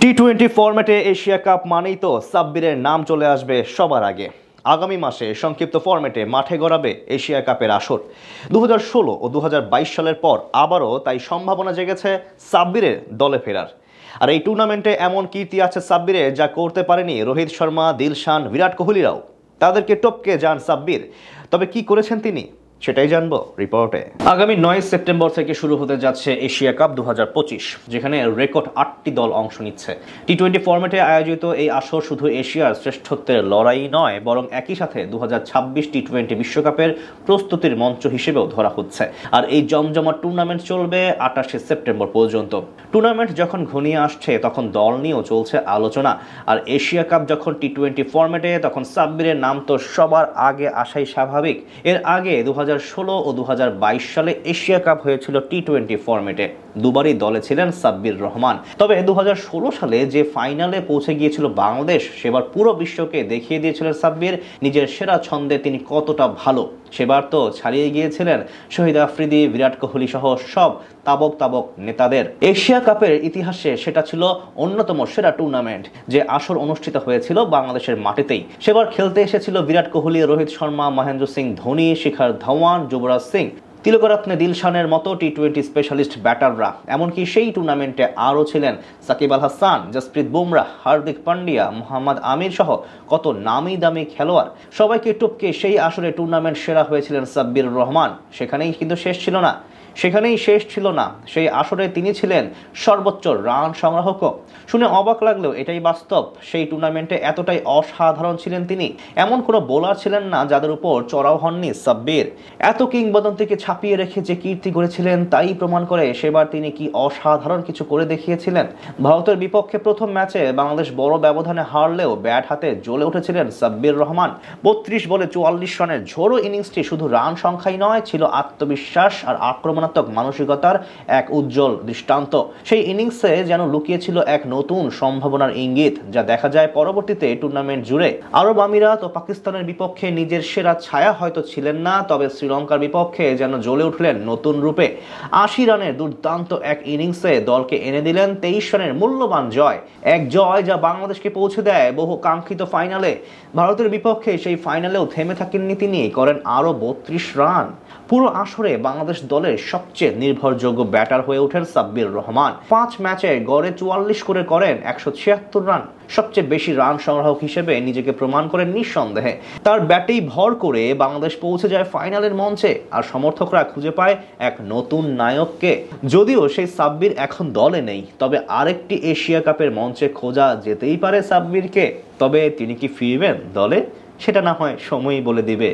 টি-20 ফরম্যাটে Asia cup মানেই তো সাব্বিরের নাম চলে আসবে সবার আগে। আগামী মাসে সংক্ষিপ্ত ফরম্যাটে মাঠে গড়াবে এশিয়া কাপের আসর। 2016 ও 2022 সালের পর আবারও তাই সম্ভাবনা জেগেছে সাব্বিরের দলে ফেরার। আর এই টুর্নামেন্টে এমন কীর্তি আছে সাব্বিরের যা করতে পারেনি রোহিত শর্মা, দিলশান, বিরাট কোহলিরাও। তাদেরকে টপকে যান সাব্বির। তবে কি করেছেন তিনি, সেটাই জানবো রিপোর্টে। আগামী 9 সেপ্টেম্বর থেকে শুরু হতে যাচ্ছে এশিয়া কাপ 2025, যেখানে রেকর্ড 8টি দল অংশ নিচ্ছে। টি-20 ফরম্যাটে আয়োজিত এই আসর শুধু এশিয়ার শ্রেষ্ঠত্বের লড়াই নয়, বরং একই সাথে 2026 টি-20 বিশ্বকাপের প্রস্তুতির মঞ্চ হিসেবেও ধরা হচ্ছে। আর এই জমজমাট টুর্নামেন্ট চলবে 28 সেপ্টেম্বর পর্যন্ত। টুর্নামেন্ট যখন ঘনিয়ে আসছে তখন দল নিয়েও চলছে আলোচনা। আর এশিয়া কাপ যখন টি-20 ফরম্যাটে, তখন সাব্বিরের নাম তো সবার আগে আসাই স্বাভাবিক। এর আগে 2016 ও 2022 সালে এশিয়া কাপ হয়েছিল টি-20 ফরম্যাটে। দুবারই দলে ছিলেন সাব্বির রহমান। তবে 2016 সালে যে ফাইনালে পৌঁছে গিয়েছিল বাংলাদেশ, সেবার পুরো বিশ্বকে দেখিয়ে দিয়েছিলেন সাব্বির নিজের সেরা ছন্দে তিনি কতটা ভালো। সেবার তো ছাড়িয়ে গিয়েছিলেন শহীদ আফ্রিদি, বিরাট কোহলি সহ সব তাবক নেতাদের। এশিয়া কাপের ইতিহাসে সেটা ছিল অন্যতম সেরা টুর্নামেন্ট, যে আসর অনুষ্ঠিত হয়েছিল বাংলাদেশের মাটিতেই। সেবার খেলতে এসেছিল বিরাট কোহলি, রোহিত শর্মা, মহেন্দ্র সিং ধোনি, শিখর ধাওয়ান, যুবরাজ সিং, তিলকরত্নে দিলশানের মতো টি-20 স্পেশালিস্ট ব্যাটাররা। এমনকি সেই টুর্নামেন্টে আরও ছিলেন সাকিব আল হাসান, জসপ্রীত বুমরাহ, হার্দিক পান্ডিয়া, মোহাম্মদ আমির সহ কত নামি দামি খেলোয়াড়। সবাইকে টপকে সেই আসরে টুর্নামেন্ট সেরা হয়েছিলেন সাব্বির রহমান। সেখানেই শেষ ছিল না, সেই আসরে তিনি ছিলেন সর্বোচ্চ রান সংগ্রাহক। শুনে অবাক লাগলেও এটাই বাস্তব। সেই টুর্নামেন্টে এতটাই অসাধারণ ছিলেন তিনি। এমন কোনো বোলার ছিলেন না যাদের উপর চড়াও হননি সাব্বির। এত কিংবদন্তিকে ছাপিয়ে রেখে যে কীর্তি গড়েছিলেন তাই প্রমাণ করে সেবার তিনি কি অসাধারণ কিছু করে দেখিয়েছিলেন। ভারতের বিপক্ষে প্রথম ম্যাচে বাংলাদেশ বড় ব্যবধানে হারলেও ব্যাট হাতে জ্বলে উঠেছিলেন সাব্বির রহমান। 32 বলে 44 রানের ঝোড়ো ইনিংসটি শুধু রান সংখ্যাই নয়, ছিল আত্মবিশ্বাস আর আক্রমণাত্মক মানসিকতার এক উজ্জ্বল দৃষ্টান্ত। সেই ইনিংসে যেন লুকিয়েছিল এক নতুন সম্ভাবনার ইঙ্গিত, যা দেখা যায় পরবর্তীতে টুর্নামেন্ট জুড়ে। আরব আমিরাত ও পাকিস্তানের বিপক্ষে নিজের সেরা ছায়া হয়তো ছিলেন না, তবে শ্রীলঙ্কার বিপক্ষে যেন জ্বলে উঠলেন নতুন রূপে। 80 রানের দুর্দান্ত এক ইনিংসে দলকে এনে দিলেন 23 রানের মূল্যবান জয়। এক জয় যা বাংলাদেশকে পৌঁছে দেয় বহু কাঙ্ক্ষিত ফাইনালে। ভারতের বিপক্ষে সেই ফাইনালেও থেমে থাকেননি তিনি, করেন আরও 32 রান। পুরো আসরে বাংলাদেশ দলের সবচেয়ে নির্ভরযোগ্য ব্যাটার হয়ে ওঠেন সাব্বির রহমান। 5 ম্যাচে গড়ে 44 করে করেন 176 রান। সবচেয়ে বেশি রান সংগ্রাহক হিসেবে নিজেকে প্রমাণ করেন নিঃসন্দেহে। তার ব্যাটেই ভর করে বাংলাদেশ পৌঁছে যায় ফাইনালের মঞ্চে, আর সমর্থকরা খুঁজে পায় এক নতুন নায়ককে। যদিও সেই সাব্বির এখন দলে নেই, তবে আরেকটি এশিয়া কাপের মঞ্চে খোঁজা যেতেই পারে সাব্বিরকে। তবে তিনি কি ফিরবেন দলে, সেটা না হয় সময়ই বলে দিবে।